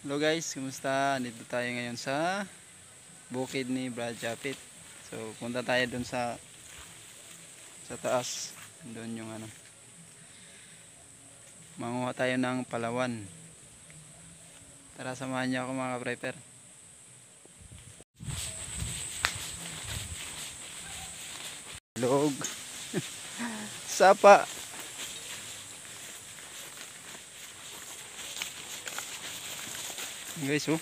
Hello guys, kumusta? Dito tayo ngayon sa bukid ni Brad Japit. So, punta tayo dun sa taas. Doon yung ano. Manguha tayo ng palawan. Tara, samahan niyo ako mga ka-prepper. Log. Sapa. Guys, oh.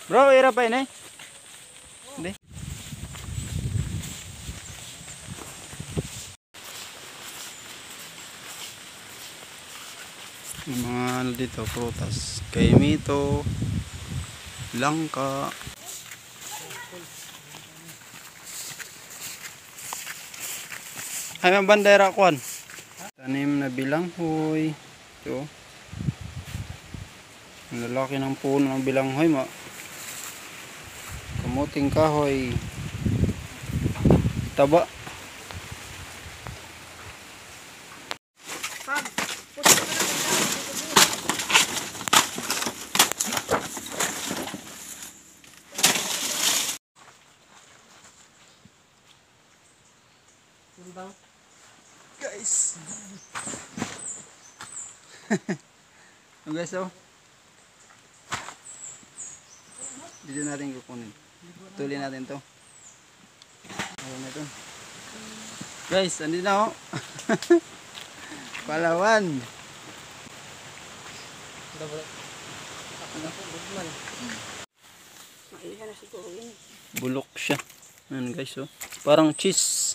Bro, hirap pa yun eh. Hindi. Yung mga ano dito, prutas. Kaimito, langka. Ay, may bandera kuan. Tanim na bilanghoy. Ito. Ang lalaki ng puno ng bilanghoy, kamuting kahoy. Taba. Guys. Guys, oh. Dito natin kukunin. Tuloy natin to. Ayan na to. Guys, andito na, oh. Palawan. Bulok siya. Ayan guys, oh. Parang cheese.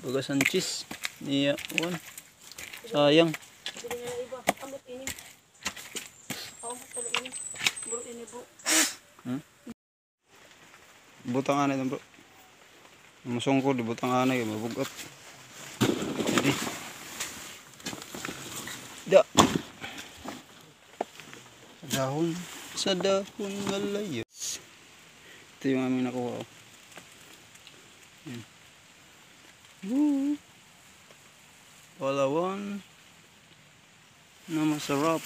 Bagasan cheese. Niya, one. Sayang. Butang anay bro. Masungkod, butang anay, mabugat. Jadi. Da. Sa dahon malayos. Ito yung aming nakuha. Palawan na masarap.